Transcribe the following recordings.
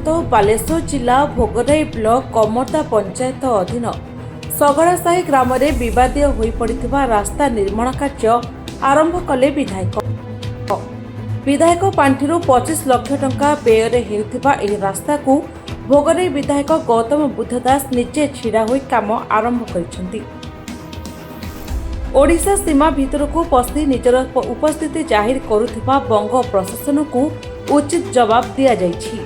बालेश्वर जिला भोगराई ब्लॉक कमरदा पंचायत अधीन सगड़ासाही ग्राम में विवादीय हो पड़ा रास्ता निर्माण कार्य आरंभ कले विधायक पांठि 25 लाख टंका व्यय होता रास्ता को भोगराई विधायक गौतम बुद्ध दास निजे छिड़ा हो काम आरंभ कर ओडिशा सीमा भितर को पशि निजर उपस्थिति जाहिर करुथिबा बंग प्रशासन को उचित जवाब दिया जाइछि।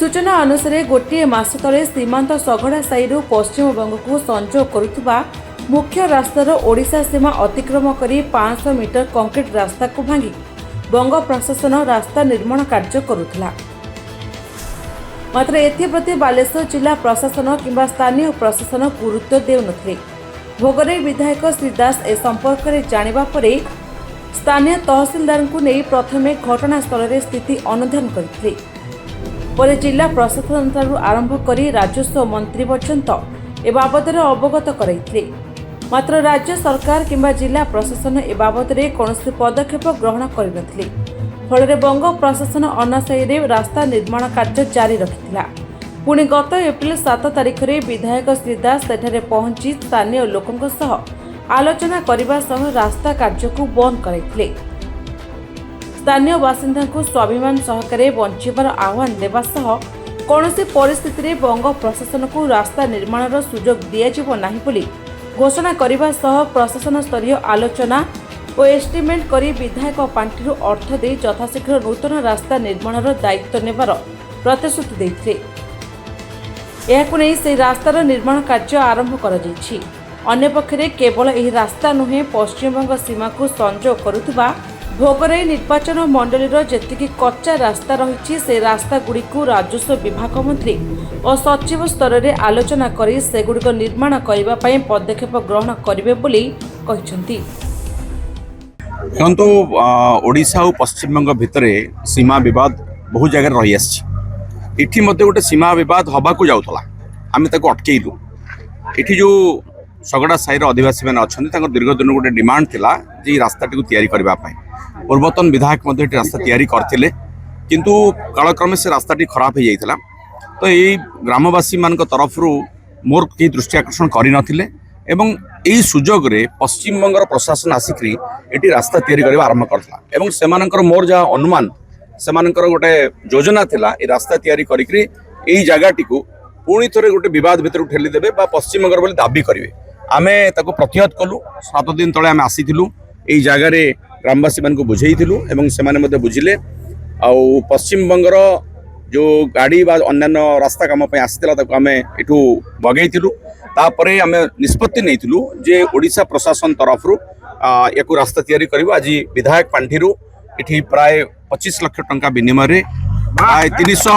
सूचना अनुसार गोटे मास तले सीमांत सगड़ासाही पश्चिम बंग को संजोग करुथिबा मुख्य रास्तार ओडिशा सीमा अतिक्रम करी 500 मीटर कंक्रीट रास्ता को भांगी बंग प्रशासन रास्ता निर्माण कार्य करुथिला। मात्र एथिप्रति बालेश्वर जिला प्रशासन किंबा स्थानीय प्रशासन गुरुत्व देउनथिले। भोगराई विधायक श्री दास ए संपर्क में जानिबा परे स्थानीय तहसीलदार को नहीं प्रथमे घटनास्थल में स्थिति अनुधान करते जिला प्रशासन आरंभ कर राजस्व मंत्री पर्यंत ए बाबद अवगत कराइथिले। मात्र राज्य सरकार किंबा जिला प्रशासन ए बाबद कौन पदक्षेप ग्रहण करनथिले। फल बंग प्रशासन अनाशायी रास्ता निर्माण कार्य जारी रखिथिला। पुणी गत एप्रिल 7 तारिख में विधायक श्री दास सेठारे पहुंची स्थानीय लोकों सह आलोचना करने सह रास्ता कार्य को बंद कराइथिले। स्थानीय बासिंदा को स्वाभिमान सहकारे बंचिबार आह्वान देवा सह कौनसी परिस्थिति में बंग प्रशासन को रास्ता निर्माण सुजोग दियाजिबो नाही बोली घोषणा करने सह प्रशासन स्तरीय आलोचना और एस्टिमेट करी विधायक पांठि अर्थ दे यथाशीघ्र नूतन रास्ता निर्माण दायित्व नेबार प्रतिश्रुति देथिले। यहाकु नहीं से रास्तार निर्माण कार्य आरंभ कर अन्यपक्षे केवल यह रास्ता नुहे पश्चिमबंग सीमा को संजोग करुवा भोगराई निर्वाचन मंडलीर जेतिकी कच्चा रास्ता रही से रास्ता गुड़ी राजस्व विभाग मंत्री और सचिव स्तर में आलोचना कर सेगुड़िक निर्माण करने पदक्षेप ग्रहण करेंगे बोली कहते। ओडिशा और पश्चिमबंग भितर सीमा विवाद बहुत जगह रही आसी। इठी मते गोटे सीमा विवाद हवा को जाउतला आमे ताको अटकेइलु। इठी जो सगड़ासाही आदिवासी मैंने अच्छा दीर्घ दिन गोटे डिमांड थिला जे रास्ताटी को तैयारी करबा पई पूर्वतन विधायक मते रास्ता तैयारी करथिले किंतु कालक्रमे से रास्ताटी खराब हो जाइथिला। तो यही ग्रामवासी मान तरफ मोर के दृष्टि आकर्षण करि नथिले एवं यही सुजोग रे पश्चिम बंगर प्रशासन आसिक एटी रास्ता तैयारी करबा आरंभ करथिला एवं सेमानकर मोर जहाँ अनुमान सेमानकर गोटे योजना थिला ए रास्ता तैयारी करिकरी एही जगहटी को पुणी थोड़े गोटे विवाद भितर ठेली देबे बा पश्चिम बंगर बोली दाबी करिवे। आमे ताको प्रतिहत कलु। 7 दिन तले आमे आसीथिलु एही जगह रे ग्रामवासी मान को बुझेइथिलु एवं सेमाने मते बुझिले आ पश्चिम बंगर जो गाड़ी बा अन्यान्य रास्ता काम पे आसीथिला ताको आमे एठू बगेइथिलु। तापरे आमे निष्पत्ति नेइथिलु जे ओडिशा प्रशासन तरफरु याकू रास्ता तैयारी करिवो। आज विधायक पांठिरु इठी प्राय 25 लाख टंका विनिमय प्राय 300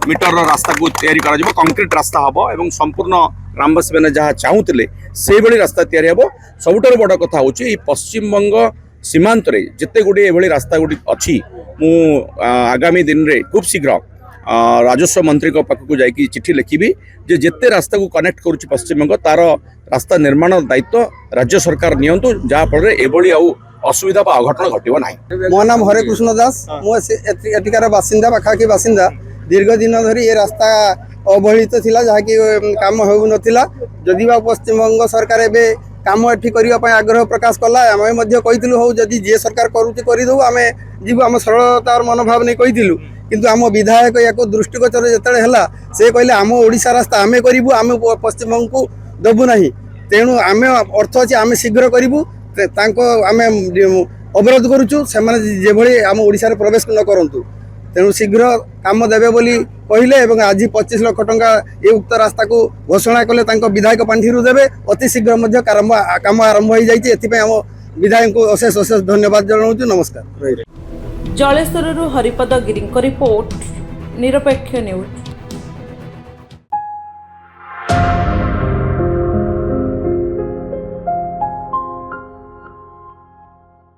मीटर रास्ता को तैयारी करा कंक्रीट रास्ता हम और संपूर्ण ग्रामवासी मैंने जहाँ चाहूले से भाई रास्ता तैयारी हम। सबुठ बड़ कथा हूँ पश्चिम बंग सीमांत जिते गुड़ी ये रास्ता गुड़ी अच्छी मु आगामी दिन में खूब शीघ्र राजस्व मंत्री पाखक जाकि चिठी लिखी जे जिते रास्ता को कनेक्ट करुच्ची पश्चिम बंग तार रास्ता निर्माण दायित्व राज्य सरकार नियंतु जहाँफल ये असुविधा अघटन घटना ना। मो नाम हरे कृष्ण दास मुझार बासिंदा पाखापाखि बासिंदा दीर्घ दिन धरी ये रास्ता अवहेलित थिला जहाँकि काम हो नथिला। जदि बा पश्चिमबंग सरकार एबे काम एठी करबा आग्रह प्रकाश कला आमे कहीलु हूँ जदि जे सरकार करुच्ची करदे आम जीव आम सरलतार मनोभाव नहीं कहीलु किंतु आम विधायक या दृष्टिगोचर जिते है से कहले आम ओडिशा रास्ता आमे करूँ आम पश्चिमबंग को देवु ना तेणु आम अर्थ अच्छे आम शीघ्र करूँ आम अवरोध करुचु से आम ओडिशा प्रवेश न करंतु तेणु शीघ्र काम देवे बोली कहले आज 25 लाख टंका ये उक्त रास्ता को घोषणा कले विधायक पांठि देवे अति शीघ्र काम आरंभ हो जाए। आम विधायक को अशेष अशेष धन्यवाद जनाऊँ। नमस्कार। जलेश्वर हरिपद गिरी रिपोर्ट निरपेक्ष न्यूज।